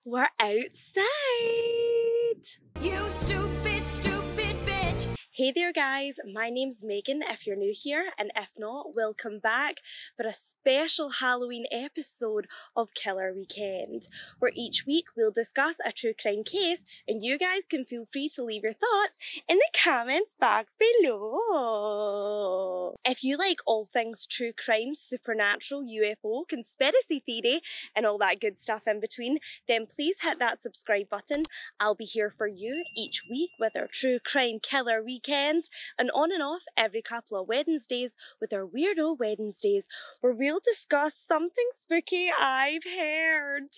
We're outside! You stupid, stupid bitch! Hey there guys, my name's Megan if you're new here, and if not, welcome back for a special Halloween episode of Killer Weekend, where each week we'll discuss a true crime case and you guys can feel free to leave your thoughts in the comments box below. If you like all things true crime, supernatural, UFO, conspiracy theory, and all that good stuff in between, then please hit that subscribe button. I'll be here for you each week with our true crime killer weekends, and on and off every couple of Wednesdays with our weirdo Wednesdays, where we'll discuss something spooky I've heard.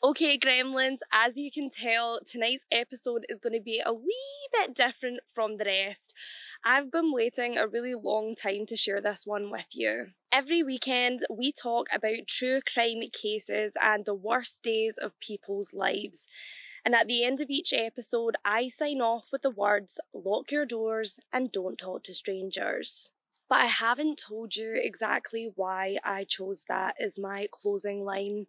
Okay gremlins, as you can tell, tonight's episode is going to be a wee bit different from the rest. I've been waiting a really long time to share this one with you. Every weekend we talk about true crime cases and the worst days of people's lives. And at the end of each episode, I sign off with the words, lock your doors and don't talk to strangers. But I haven't told you exactly why I chose that as my closing line,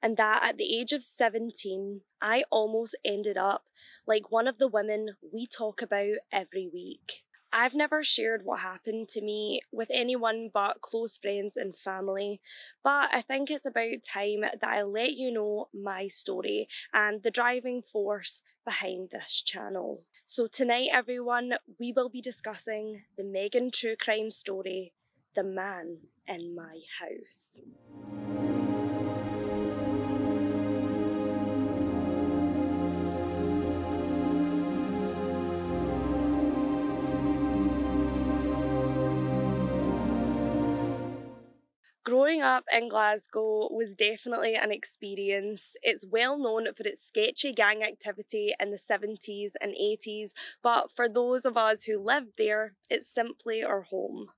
and that at the age of 17, I almost ended up like one of the women we talk about every week. I've never shared what happened to me with anyone but close friends and family, but I think it's about time that I let you know my story and the driving force behind this channel. So tonight everyone, we will be discussing the Megan true crime story, The Man in My House. Growing up in Glasgow was definitely an experience. It's well known for its sketchy gang activity in the 70s and 80s, but for those of us who lived there, it's simply our home.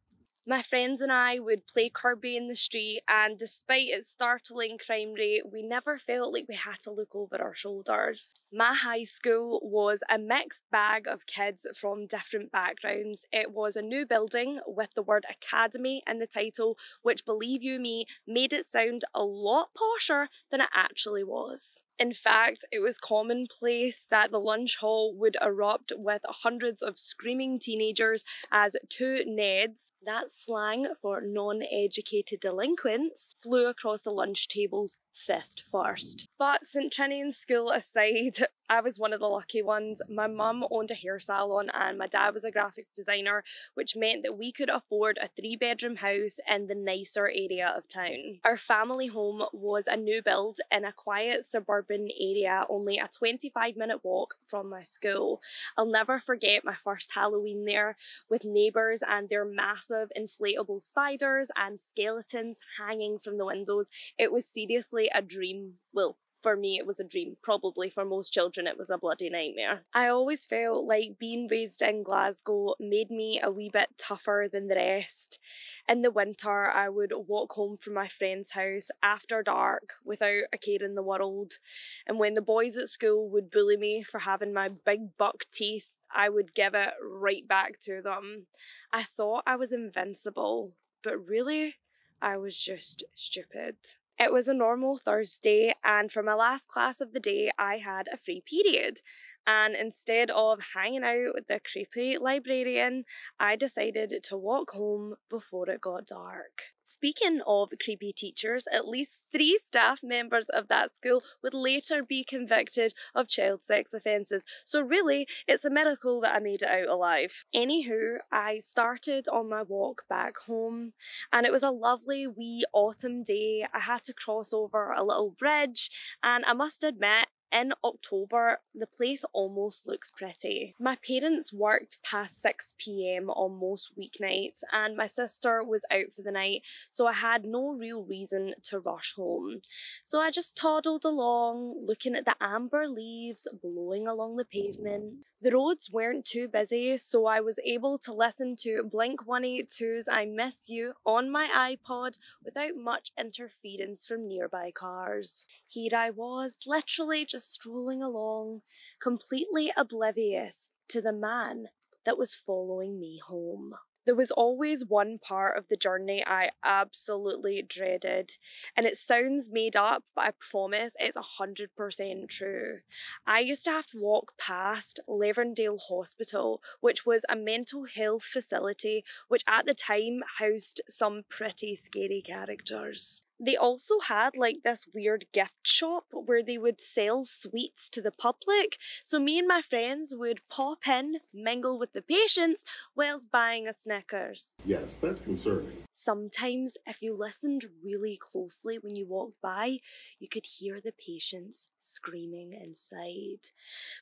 My friends and I would play Kirby in the street, and despite its startling crime rate, we never felt like we had to look over our shoulders. My high school was a mixed bag of kids from different backgrounds. It was a new building with the word academy in the title, which, believe you me, made it sound a lot posher than it actually was. In fact, it was commonplace that the lunch hall would erupt with hundreds of screaming teenagers as two Neds, that's slang for non-educated delinquents, flew across the lunch tables fist first. But St Trinian's school aside, I was one of the lucky ones. My mum owned a hair salon and my dad was a graphics designer, which meant that we could afford a 3-bedroom house in the nicer area of town. Our family home was a new build in a quiet suburban area, only a 25-minute walk from my school. I'll never forget my first Halloween there, with neighbours and their massive inflatable spiders and skeletons hanging from the windows. It was seriously a dream. Well, for me it was a dream. Probably for most children it was a bloody nightmare. I always felt like being raised in Glasgow made me a wee bit tougher than the rest. In the winter I would walk home from my friend's house after dark without a care in the world, and when the boys at school would bully me for having my big buck teeth, I would give it right back to them. I thought I was invincible, but really I was just stupid. It was a normal Thursday, and for my last class of the day, I had a free period. And instead of hanging out with the creepy librarian, I decided to walk home before it got dark. Speaking of creepy teachers, at least 3 staff members of that school would later be convicted of child sex offences, so really, it's a miracle that I made it out alive. Anywho, I started on my walk back home, and it was a lovely wee autumn day. I had to cross over a little bridge, and I must admit, in October, the place almost looks pretty. My parents worked past 6 p.m. on most weeknights, and my sister was out for the night, so I had no real reason to rush home. So I just toddled along, looking at the amber leaves blowing along the pavement. The roads weren't too busy, so I was able to listen to Blink-182's I Miss You on my iPod without much interference from nearby cars. Here I was, literally just strolling along, completely oblivious to the man that was following me home. There was always one part of the journey I absolutely dreaded, and it sounds made up, but I promise it's 100% true. I used to have to walk past Lavendale Hospital, which was a mental health facility which at the time housed some pretty scary characters. They also had like this weird gift shop where they would sell sweets to the public. So me and my friends would pop in, mingle with the patients, whilst buying a Snickers. Yes, that's concerning. Sometimes, if you listened really closely when you walked by, you could hear the patients screaming inside.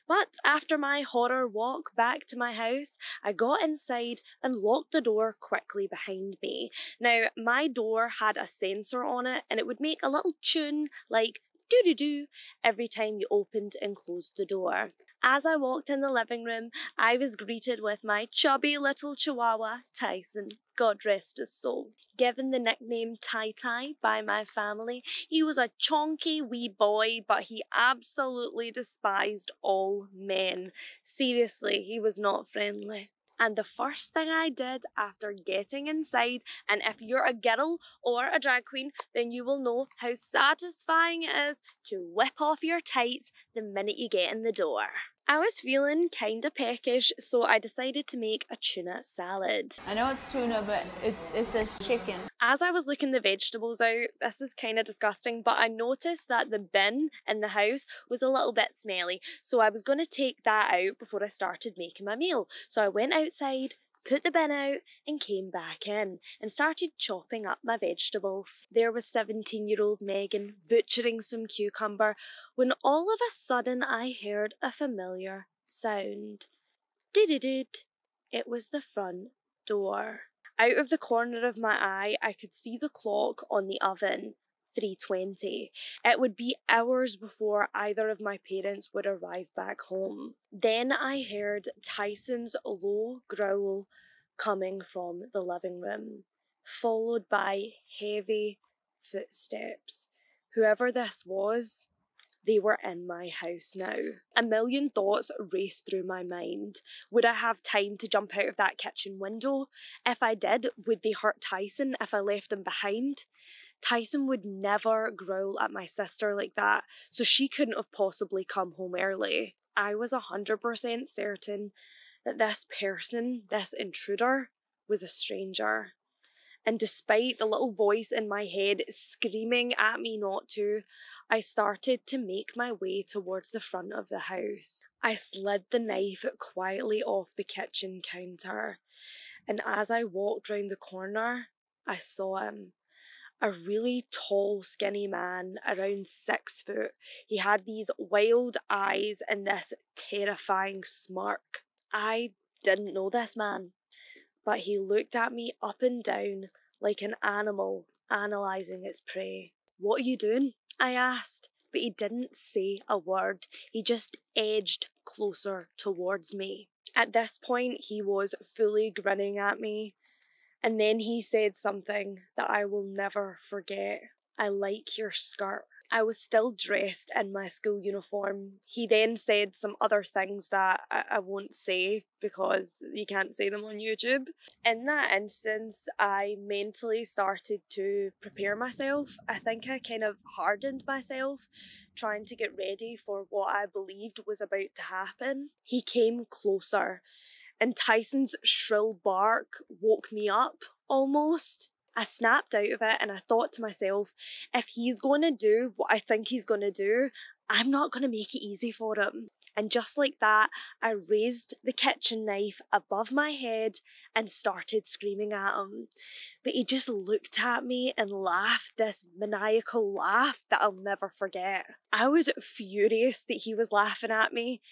But after my horror walk back to my house, I got inside and locked the door quickly behind me. Now, my door had a sensor on it and it would make a little tune like doo-doo-doo every time you opened and closed the door. As I walked in the living room, I was greeted with my chubby little chihuahua, Tyson. God rest his soul. Given the nickname Ty-Ty by my family, he was a chonky wee boy, but he absolutely despised all men. Seriously, he was not friendly. And the first thing I did after getting inside, and if you're a girl or a drag queen, then you will know how satisfying it is to whip off your tights the minute you get in the door. I was feeling kinda peckish, so I decided to make a tuna salad. I know it's tuna, but it says chicken. As I was looking the vegetables out, this is kind of disgusting, but I noticed that the bin in the house was a little bit smelly, so I was going to take that out before I started making my meal. So I went outside, put the bin out, and came back in and started chopping up my vegetables. There was 17-year-old Megan butchering some cucumber when all of a sudden I heard a familiar sound. Did. It was the front door. Out of the corner of my eye, I could see the clock on the oven, 3:20. It would be hours before either of my parents would arrive back home. Then I heard Tyson's low growl coming from the living room, followed by heavy footsteps. Whoever this was, they were in my house now. A million thoughts raced through my mind. Would I have time to jump out of that kitchen window? If I did, would they hurt Tyson if I left him behind? Tyson would never growl at my sister like that, so she couldn't have possibly come home early. I was 100% certain that this person, this intruder, was a stranger. And despite the little voice in my head screaming at me not to, I started to make my way towards the front of the house. I slid the knife quietly off the kitchen counter, and as I walked round the corner, I saw him. A really tall, skinny man, around 6 foot. He had these wild eyes and this terrifying smirk. I didn't know this man, but he looked at me up and down like an animal analysing its prey. "What are you doing?" I asked, but he didn't say a word. He just edged closer towards me. At this point, he was fully grinning at me, and then he said something that I will never forget. "I like your skirt." I was still dressed in my school uniform. He then said some other things that I won't say because you can't say them on YouTube. In that instance, I mentally started to prepare myself. I think I kind of hardened myself, trying to get ready for what I believed was about to happen. He came closer, and Tyson's shrill bark woke me up, almost. I snapped out of it and I thought to myself, if he's going to do what I think he's going to do, I'm not going to make it easy for him. And just like that, I raised the kitchen knife above my head and started screaming at him. But he just looked at me and laughed this maniacal laugh that I'll never forget. I was furious that he was laughing at me.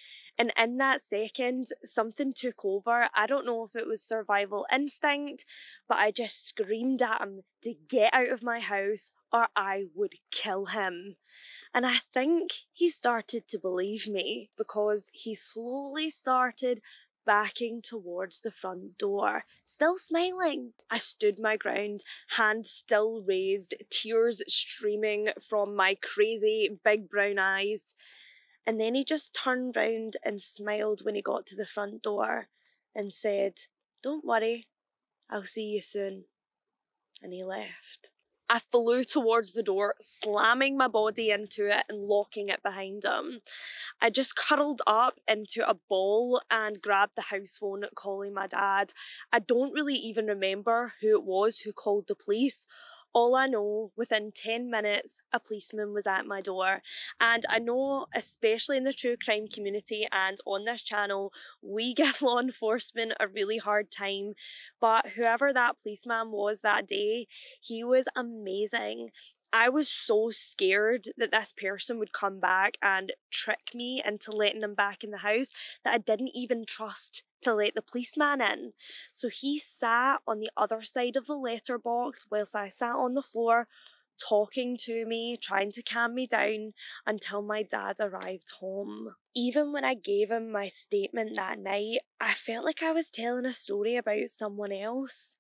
And in that second, something took over. I don't know if it was survival instinct, but I just screamed at him to get out of my house or I would kill him. And I think he started to believe me because he slowly started backing towards the front door, still smiling. I stood my ground, hand still raised, tears streaming from my crazy big brown eyes. And then he just turned round and smiled when he got to the front door and said, "Don't worry, I'll see you soon. And he left. I flew towards the door, slamming my body into it and locking it behind him. I just curled up into a ball and grabbed the house phone, calling my dad. I don't really even remember who it was who called the police. All I know, within 10 minutes, a policeman was at my door. And I know, especially in the true crime community and on this channel, we give law enforcement a really hard time. But whoever that policeman was that day, he was amazing. I was so scared that this person would come back and trick me into letting him back in the house that I didn't even trust to let the policeman in. So he sat on the other side of the letterbox whilst I sat on the floor, talking to me, trying to calm me down until my dad arrived home. Even when I gave him my statement that night, I felt like I was telling a story about someone else.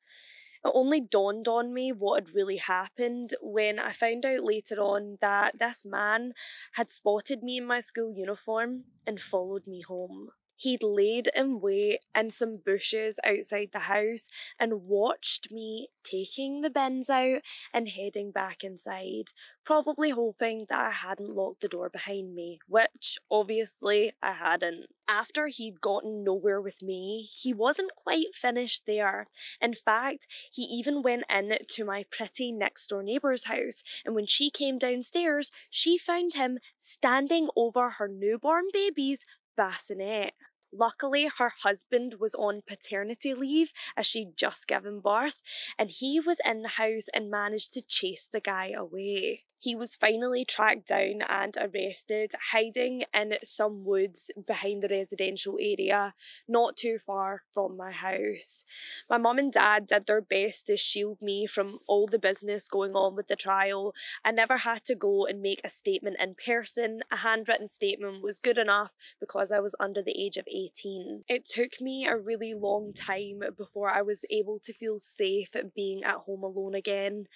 It only dawned on me what had really happened when I found out later on that this man had spotted me in my school uniform and followed me home. He'd laid in wait in some bushes outside the house and watched me taking the bins out and heading back inside, probably hoping that I hadn't locked the door behind me, which obviously I hadn't. After he'd gotten nowhere with me, he wasn't quite finished there. In fact, he even went in to my pretty next door neighbour's house, and when she came downstairs, she found him standing over her newborn baby's bassinet. Luckily, her husband was on paternity leave as she'd just given birth, and he was in the house and managed to chase the guy away. He was finally tracked down and arrested, hiding in some woods behind the residential area, not too far from my house. My mum and dad did their best to shield me from all the business going on with the trial. I never had to go and make a statement in person. A handwritten statement was good enough because I was under the age of 18. It took me a really long time before I was able to feel safe being at home alone again.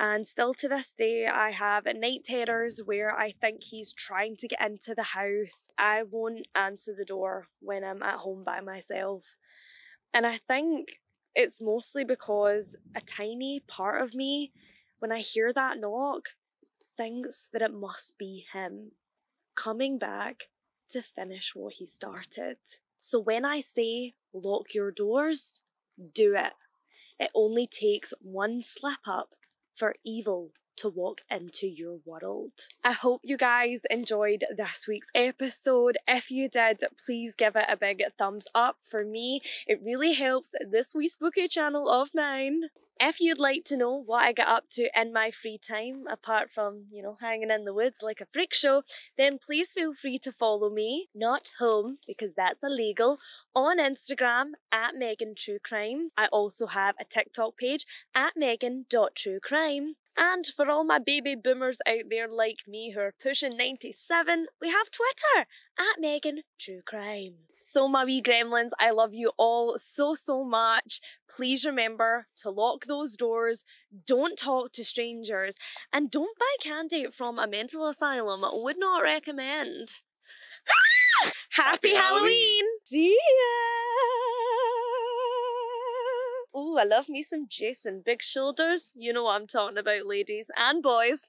And still to this day, I have night terrors where I think he's trying to get into the house. I won't answer the door when I'm at home by myself. And I think it's mostly because a tiny part of me, when I hear that knock, thinks that it must be him coming back to finish what he started. So when I say lock your doors, do it. It only takes one slip up for evil to walk into your world. I hope you guys enjoyed this week's episode. If you did, please give it a big thumbs up for me. It really helps this wee spooky channel of mine. If you'd like to know what I get up to in my free time, apart from, hanging in the woods like a freak show, then please feel free to follow me, not home, because that's illegal, on Instagram at MeganTrueCrime. I also have a TikTok page at Megan.truecrime. And for all my baby boomers out there like me who are pushing 97, we have Twitter at MeganTrueCrime. So my wee gremlins, I love you all so much. Please remember to lock those doors, don't talk to strangers, and don't buy candy from a mental asylum. Would not recommend. Happy Halloween! See ya! Oh, I love me some Jason. Big shoulders. You know what I'm talking about, ladies and boys.